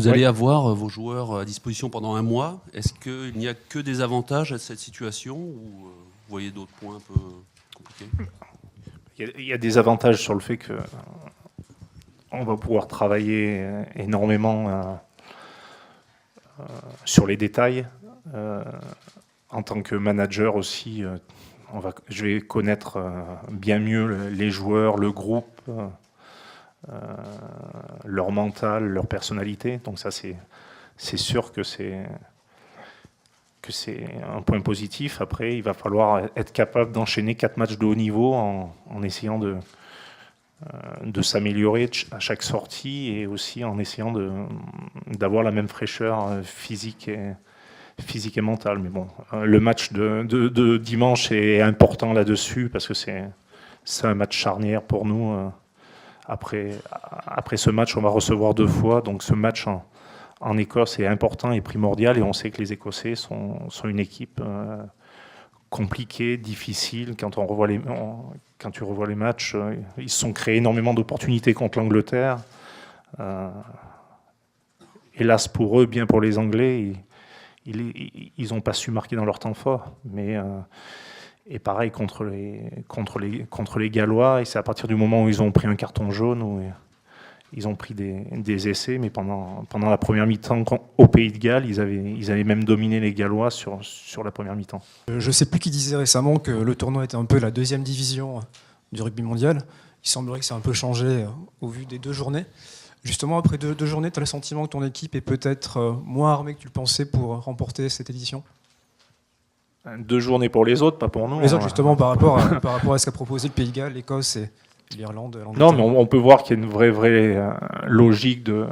Vous allez avoir vos joueurs à disposition pendant un mois. Est-ce qu'il n'y a que des avantages à cette situation ou vous voyez d'autres points un peu compliqués ? Il y a des avantages sur le fait que on va pouvoir travailler énormément sur les détails. En tant que manager aussi, je vais connaître bien mieux les joueurs, le groupe, leur mental, leur personnalité. Donc ça, c'est sûr que c'est un point positif. Après, il va falloir être capable d'enchaîner 4 matchs de haut niveau en essayant de s'améliorer à chaque sortie et aussi en essayant d'avoir la même fraîcheur physique et mentale. Mais bon, le match de dimanche est important là-dessus parce que c'est un match charnière pour nous. Après ce match, on va recevoir 2 fois, donc ce match en Écosse est important et primordial, et on sait que les Écossais sont une équipe compliquée, difficile. Quand tu revois les matchs, ils se sont créés énormément d'opportunités contre l'Angleterre. Hélas pour eux, bien pour les Anglais, ils n'ont pas su marquer dans leur temps fort. Et pareil contre les Gallois, et c'est à partir du moment où ils ont pris un carton jaune, où ils ont pris des essais, mais pendant la première mi-temps, au Pays de Galles, ils avaient même dominé les Gallois sur la première mi-temps. Je ne sais plus qui disait récemment que le tournoi était un peu la 2e division du rugby mondial. Il semblerait que ça a un peu changé au vu des 2 journées. Justement, après 2 journées, tu as le sentiment que ton équipe est peut-être moins armée que tu le pensais pour remporter cette édition ? 2 journées pour les autres, pas pour nous. Les autres, justement, par rapport à ce qu'a proposé le Pays de Galles, l'Écosse et l'Irlande. Non, mais on peut voir qu'il y a une vraie logique de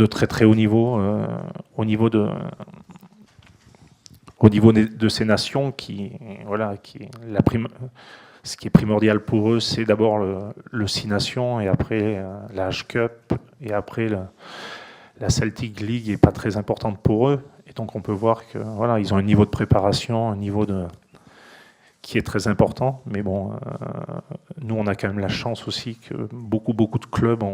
très très haut niveau, au niveau de ces nations ce qui est primordial pour eux, c'est d'abord le 6 Nations, et après la H-Cup, et après la Celtic League n'est pas très importante pour eux. Et donc on peut voir que ils ont un niveau de préparation, un niveau qui est très important. Mais bon, nous on a quand même la chance aussi que beaucoup de clubs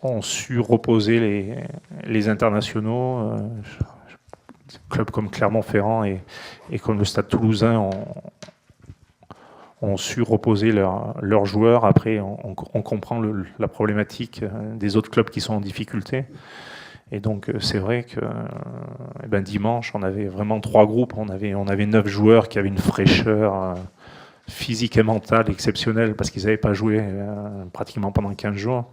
ont su reposer les internationaux. Clubs comme Clermont-Ferrand et comme le Stade Toulousain ont su reposer leurs joueurs. Après, on comprend la problématique des autres clubs qui sont en difficulté. Et donc, c'est vrai que dimanche, on avait vraiment 3 groupes. On avait 9 joueurs qui avaient une fraîcheur physique et mentale exceptionnelle parce qu'ils n'avaient pas joué pratiquement pendant 15 jours.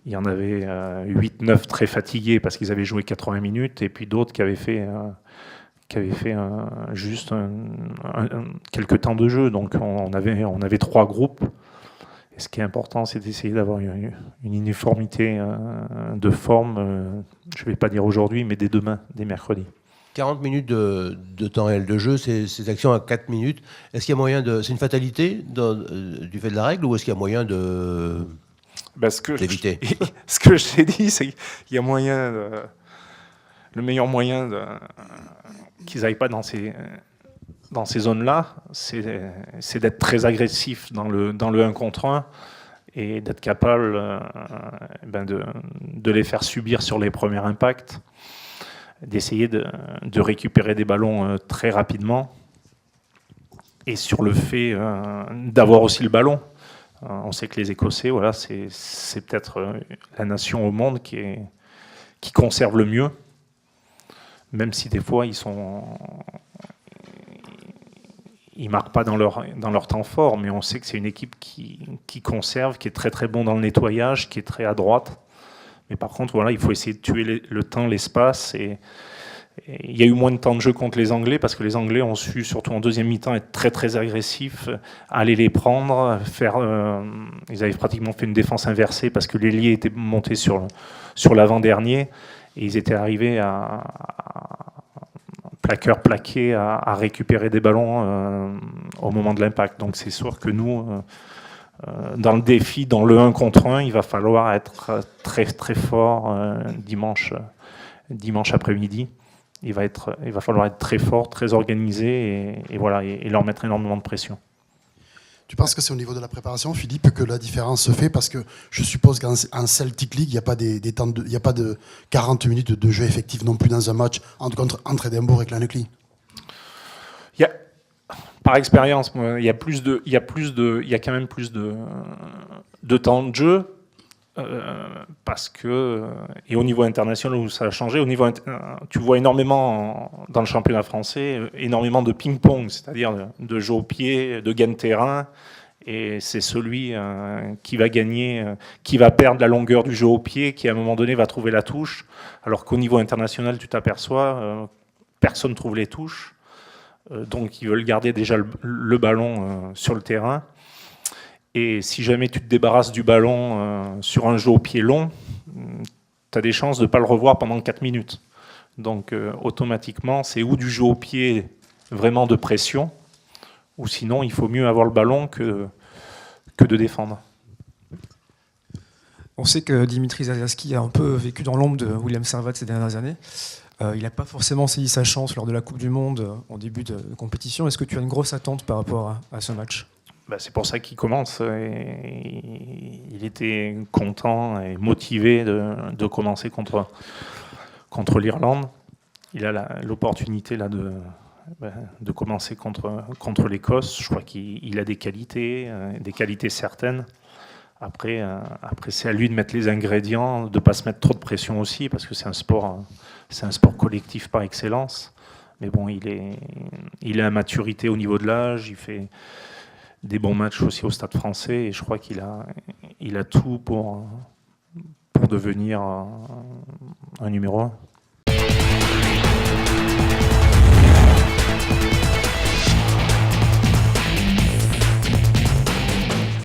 Il y en avait 8-9 très fatigués parce qu'ils avaient joué 80 minutes, et puis d'autres qui avaient fait juste quelques temps de jeu. Donc on avait 3 groupes. Et ce qui est important, c'est d'essayer d'avoir une uniformité de forme, je ne vais pas dire aujourd'hui, mais dès demain, dès mercredi. 40 minutes de temps réel de jeu, ces actions à 4 minutes. Est-ce qu'il y a moyen de... C'est une fatalité du fait de la règle, ou est-ce qu'il y a moyen de... d'éviter? Ce que je t'ai dit, c'est qu'il y a moyen, le meilleur moyen qu'ils n'aillent pas dans ces zones-là, c'est d'être très agressif dans le 1 contre 1 et d'être capable de les faire subir sur les premiers impacts, d'essayer de récupérer des ballons très rapidement, et sur le fait d'avoir aussi le ballon. On sait que les Écossais, c'est peut-être la nation au monde qui conserve le mieux, même si des fois ils marquent pas dans leur temps fort, mais on sait que c'est une équipe qui conserve, qui est très très bon dans le nettoyage, qui est très à droite. Mais par contre, il faut essayer de tuer le temps, l'espace, et il y a eu moins de temps de jeu contre les Anglais parce que les Anglais ont su, surtout en deuxième mi-temps, être très très agressifs, aller les prendre, ils avaient pratiquement fait une défense inversée parce que l'ailier était monté sur l'avant-dernier, et ils étaient arrivés à plaqueur plaqué à récupérer des ballons au moment de l'impact. Donc c'est sûr que nous, dans le défi, dans le 1 contre 1, il va falloir être très très fort dimanche après-midi. Il va falloir être très fort, très organisé, et leur mettre énormément de pression. Tu penses que c'est au niveau de la préparation, Philippe, que la différence se fait? Parce que je suppose qu'en Celtic League, il n'y a pas il y a pas de 40 minutes de jeu effectif non plus dans un match entre Édimbourg et Clanleuclis. Par expérience, il y a quand même plus de temps de jeu. Parce que, et au niveau international où ça a changé, tu vois énormément dans le championnat français, énormément de ping-pong, c'est-à-dire de jeu au pied, de gain de terrain, et c'est celui qui va gagner, qui va perdre la longueur du jeu au pied, qui à un moment donné va trouver la touche, alors qu'au niveau international, tu t'aperçois, personne ne trouve les touches, donc ils veulent garder déjà le ballon sur le terrain. Et si jamais tu te débarrasses du ballon sur un jeu au pied long, tu as des chances de ne pas le revoir pendant 4 minutes. Donc automatiquement, c'est ou du jeu au pied vraiment de pression, ou sinon il faut mieux avoir le ballon que de défendre. On sait que Dimitri Zazaski a un peu vécu dans l'ombre de William Servat ces dernières années. Il n'a pas forcément saisi sa chance lors de la Coupe du Monde en début de compétition. Est-ce que tu as une grosse attente par rapport à ce match ? C'est pour ça qu'il commence. Et il était content et motivé de commencer contre l'Irlande. Il a l'opportunité là de commencer contre l'Écosse. Je crois qu'il a des qualités certaines. Après c'est à lui de mettre les ingrédients, de ne pas se mettre trop de pression aussi, parce que c'est un sport collectif par excellence. Mais bon, il a maturité au niveau de l'âge, il fait des bons matchs aussi au Stade français, et je crois qu'il a tout pour devenir un numéro 1.